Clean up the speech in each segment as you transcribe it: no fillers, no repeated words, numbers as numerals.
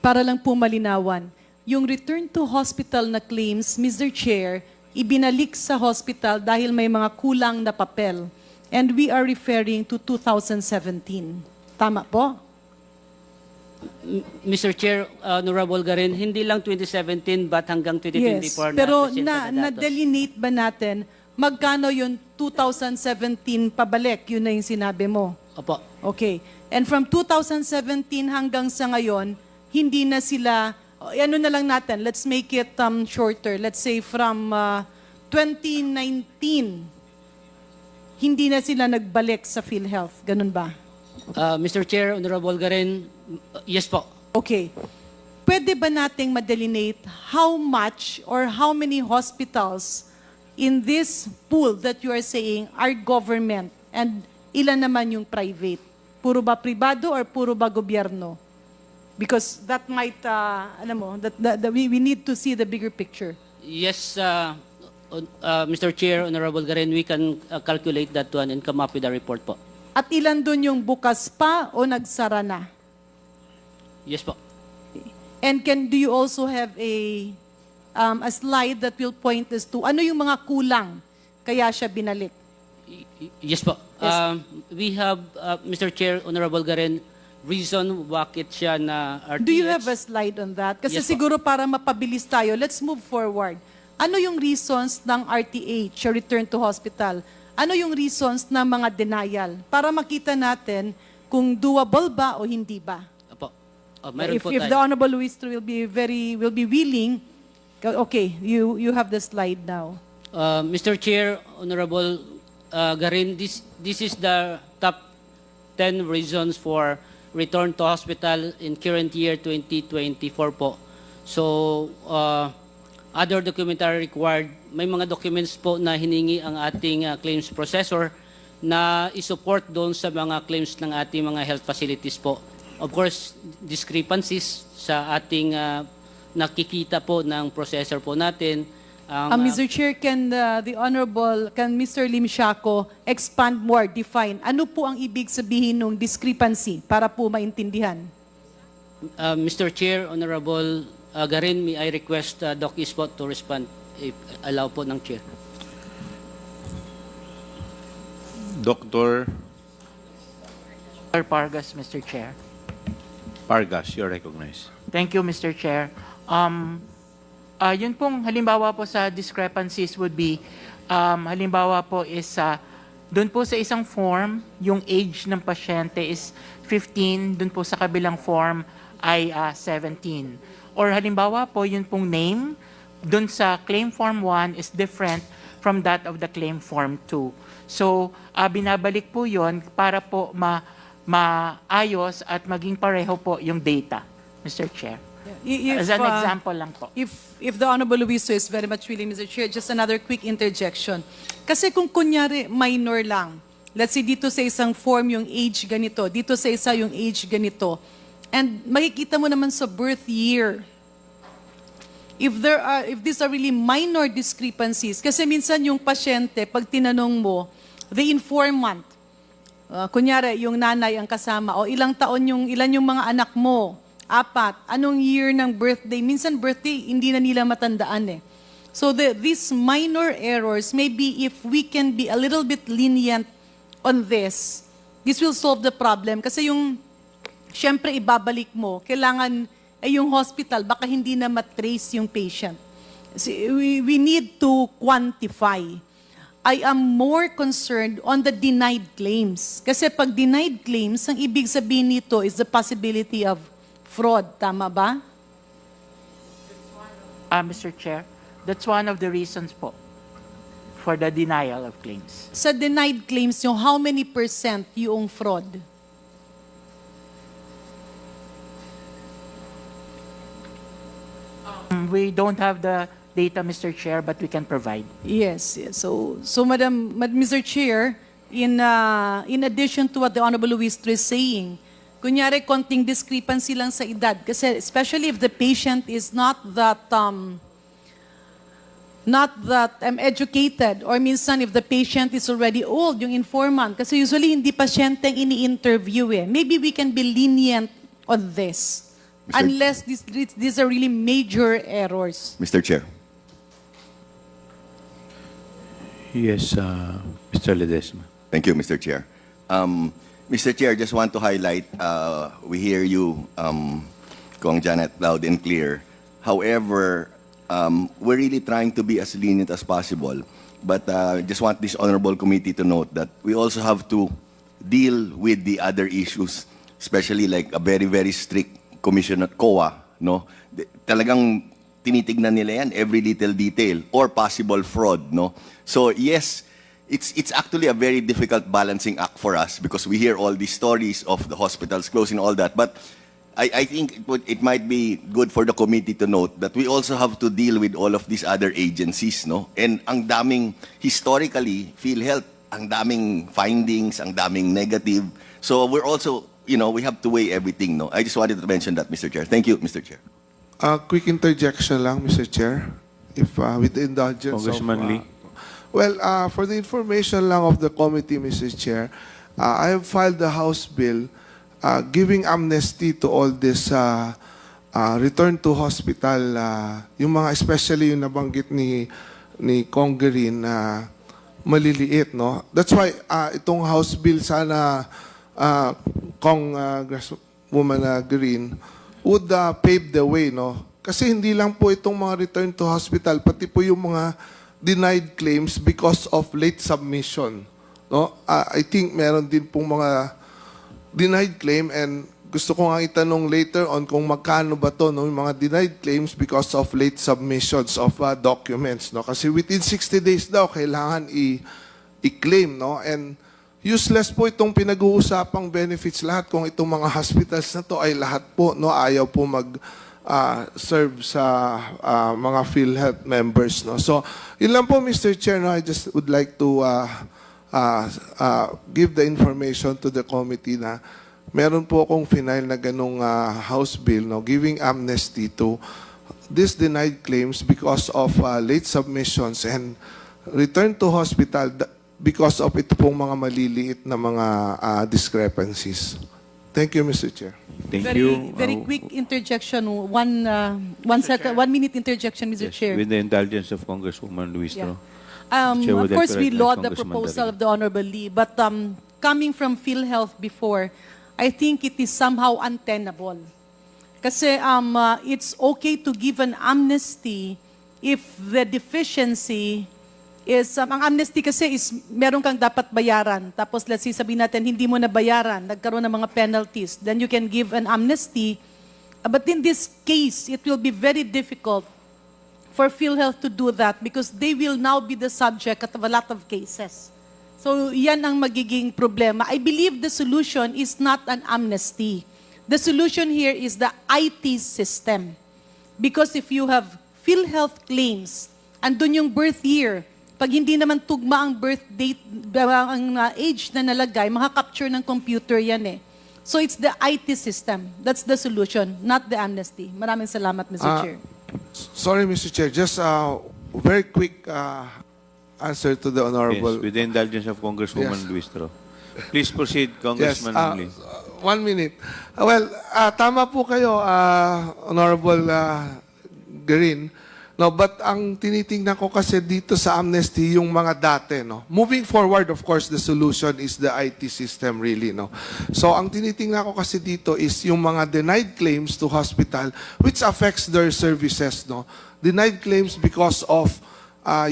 para lang po malinawan, yung return to hospital na claims, Mr. Chair, ibinalik sa hospital dahil may mga kulang na papel. And we are referring to 2017. Tama po? Mr. Chair, Honorable Garin, hindi lang 2017 but hanggang 2024 Yes, pero present na datos. na-delineate ba natin magkano yung 2017 pabalik? Yun na yung sinabi mo. Opo. Okay. And from 2017 hanggang sa ngayon, hindi na sila, ano na lang natin, let's make it shorter. Let's say from 2019, hindi na sila nagbalik sa PhilHealth. Ganun ba? Mr. Chair, Honorable Garin, yes po. Okay. Pwede ba nating ma-delineate how much or how many hospitals in this pool that you are saying are government and ilan naman yung private? Puro ba pribado or puro ba gobyerno? Because that might, alam mo, we need to see the bigger picture. Yes, Mr. Chair, Honorable Garin, we can calculate that one and come up with a report po. At ilan dun yung bukas pa o nagsara na? Yes po. And do you also have a slide that will point us to ano yung mga kulang kaya siya binalik? Yes po. Yes. We have, Mr. Chair, Honorable Garin, reason bakit siya na RTH. Do you have a slide on that? Kasi Yes, siguro para mapabilis tayo, let's move forward. Ano yung reasons ng RTH, or return to hospital? Ano yung reasons ng mga denial? Para makita natin kung doable ba o hindi ba. Opo. Mayroon If po the tayo. Honorable Luis will be willing, okay, you have the slide now. Mr. Chair, Honorable Garin, this is the top 10 reasons for return to hospital in current year 2024 po. So, other documentary required, may mga documents po na hiningi ang ating claims processor na isupport doon sa mga claims ng ating mga health facilities po. Of course, discrepancies sa ating nakikita po ng processor po natin. Mr. Chair, can Mr. Lim Siaco expand more, define, ano po ang ibig sabihin ng discrepancy para po maintindihan? Mr. Chair, Honorable Garin, may I request Doc Ispot to respond if allow po ng Chair. Dr. Pargas, Mr. Chair. Pargas, you're recognized. Thank you, Mr. Chair. Yun pong halimbawa po sa discrepancies would be, halimbawa po is, doon po sa isang form, yung age ng pasyente is 15, doon po sa kabilang form ay 17. Or halimbawa po, yun pong name, doon sa claim form 1 is different from that of the claim form 2. So, binabalik po yun para po maayos at maging pareho po yung data, Mr. Chair. As an example lang po. If the Honorable Luiso is very much willing, Mr. Chair, just another quick interjection. Kasi kung kunyari minor lang, let's say dito sa isang form yung age ganito, dito sa isa yung age ganito, and makikita mo naman sa birth year, if these are really minor discrepancies, kasi minsan yung pasyente, pag tinanong mo, the informant, kunyari yung nanay ang kasama, o ilan yung mga anak mo, 4, anong year ng birthday, minsan birthday, hindi na nila matandaan eh. So these minor errors, maybe if we can be a little bit lenient on this will solve the problem. Kasi syempre ibabalik mo, kailangan yung hospital, baka hindi na matrace yung patient. We need to quantify. I am more concerned on the denied claims. Kasi pag denied claims, ang ibig sabihin nito is the possibility of fraud. Tama ba? Mr. Chair, that's one of the reasons po for the denial of claims. Sa denied claims, yung how many percent yung fraud? We don't have the data, Mr. Chair, but we can provide. Yes. So Mr. Chair, in addition to what the Honorable Luis is saying, kunyari konting discrepancy lang sa edad, kasi especially if the patient is not that educated, or minsan if the patient is already old, yung informant, kasi usually hindi pasyente ang ini-interview eh. Maybe we can be lenient on this. unless these are really major errors. Mr. Chair. Yes, Mr. Ledesma. Thank you, Mr. Chair. Mr. Chair, just want to highlight, we hear you, Kong Janet, loud and clear. However, we're really trying to be as lenient as possible. But just want this honorable committee to note that we also have to deal with the other issues, especially like a very, very strict commission at COA, no? Talagang tinitignan nila yan, every little detail, or possible fraud, no? So yes, it's actually a very difficult balancing act for us because we hear all these stories of the hospitals closing, all that. But I think it might be good for the committee to note that we also have to deal with all of these other agencies, no? And ang daming, historically, PhilHealth, ang daming findings, ang daming negative. So we're also, we have to weigh everything, no? I just wanted to mention that, Mr. Chair. Thank you, Mr. Chair. Quick interjection lang, Mr. Chair, if with the indulgence Congressman of... Lee. Well, for the information lang of the committee, Mr. Chair, I have filed the House bill giving amnesty to all this return to hospital, yung mga especially yung nabanggit ni Congressman maliliit, no? That's why itong House bill sana Congresswoman Green would pave the way, no? Kasi hindi lang po itong mga return to hospital, pati po yung mga denied claims because of late submission, no? I think meron din pong mga denied claim, and gusto ko nga itanong later on kung magkano ba to, no, yung mga denied claims because of late submissions of documents, no? Kasi within 60 days daw kailangan i-claim, no? And useless po itong pinag-uusapang benefits lahat kung itong mga hospitals na to ay lahat po, no, ayaw po serve sa mga PhilHealth members, no? So, yun lang po, Mr. Chair, no? I just would like to give the information to the committee na meron po akong final na ganong House bill, no, giving amnesty to these denied claims because of late submissions and return to hospital because of ito pong mga maliliit na mga discrepancies. Thank you, Mr. Chair. Thank Very, you. very quick interjection. One minute interjection, Mr. Yes, Chair. with the indulgence of Congresswoman Luis Yeah. Tro. Chair Of would like course, to we recognize laud the Congressman proposal Darin. of the Honorable Lee, but coming from PhilHealth before, I think it is somehow untenable. Kasi it's okay to give an amnesty if the deficiency is, ang amnesty kasi is meron kang dapat bayaran. Tapos let's say sabihin natin, hindi mo na bayaran, nagkaroon ng mga penalties, then you can give an amnesty. But in this case, it will be very difficult for PhilHealth to do that because they will now be the subject of a lot of cases. So yan ang magiging problema. I believe the solution is not an amnesty. The solution here is the IT system. Because if you have PhilHealth claims, andun yung birth year, pag hindi naman tugma ang birth date, ang age na nalagay, makakapture ng computer yan eh. So it's the IT system. That's the solution, not the amnesty. Maraming salamat, Mr. Chair. Sorry, Mr. Chair, just very quick answer to the Honorable... Yes, with the indulgence of Congresswoman Yes. Luis Tro. Please proceed, Yes, Congressman Lee. 1 minute. Well, tama po kayo, Honorable Green. No, but ang tinitingnan ko kasi dito sa amnesty yung mga dati, no. Moving forward, of course, the solution is the IT system really, no. So ang tinitingnan ko kasi dito is yung mga denied claims to hospital which affects their services, no. Denied claims because of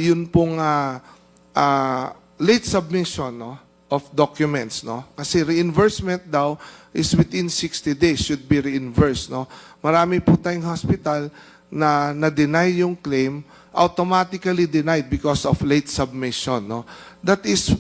yun pong late submission, no, of documents, no. Kasi reimbursement daw is within 60 days should be reimbursed, no. Marami po tayong hospital na na-deny yung claim, automatically denied because of late submission, no. That is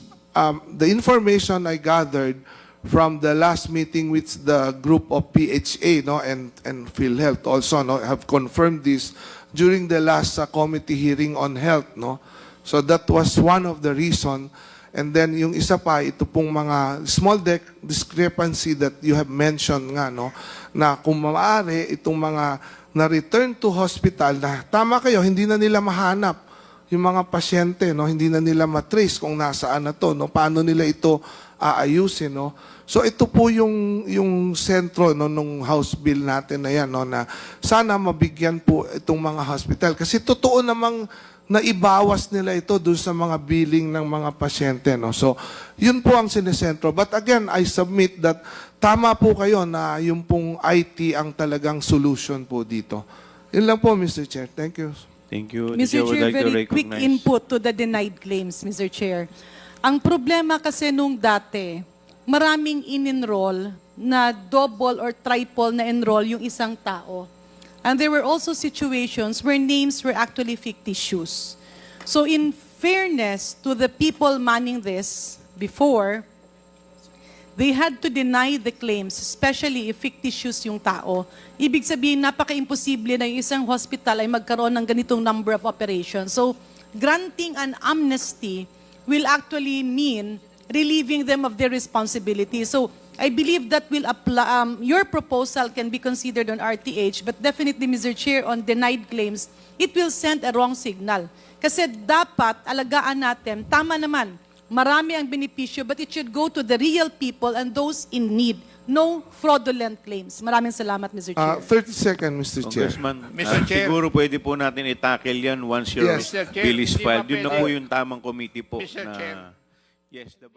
the information I gathered from the last meeting with the group of PHA, no, and PhilHealth also, no, have confirmed this during the last committee hearing on health, no. So that was one of the reason. And then yung isa pa, ito pong mga small discrepancy that you have mentioned nga, no, na kung maaari itong mga na-return to hospital na tama kayo, hindi na nila mahanap yung mga pasyente, no, hindi na nila matrace kung nasaan na to, no, paano nila ito aayusin, no. So ito po yung sentro no nung House Bill natin na yan no na sana mabigyan po itong mga hospital kasi totoo namang naibawas nila ito dun sa mga billing ng mga pasyente no. So yun po ang sinesentro. But again, I submit that tama po kayo na yung pong IT ang talagang solution po dito. Yun lang po, Mr. Chair. Thank you. Thank you. The Mr. chair would Chair, like to very quick recognize- input to the denied claims, Mr. Chair. Ang problema kasi nung dati, maraming in-enroll na double or triple na enroll yung isang tao. And there were also situations where names were actually fictitious. So in fairness to the people manning this before, they had to deny the claims, especially if fictitious yung tao. Ibig sabihin, napaka-imposible na yung isang hospital ay magkaroon ng ganitong number of operations. So, granting an amnesty will actually mean relieving them of their responsibility. So, I believe that will apply, your proposal can be considered on RTH, but definitely, Mr. Chair, on denied claims, it will send a wrong signal. Kasi dapat alagaan natin, tama naman, marami ang benepisyo, but it should go to the real people and those in need. No fraudulent claims. Maraming salamat, Mr. Chair. 30 seconds, Mr. Chair. Congressman, Mr. Chair. siguro pwede po natin i-tackle yan once your Yes. Mr. Chair, bill is hindi ba filed. Yun na po pwede- yung tamang committee po Mr. na... Chair. Yes, the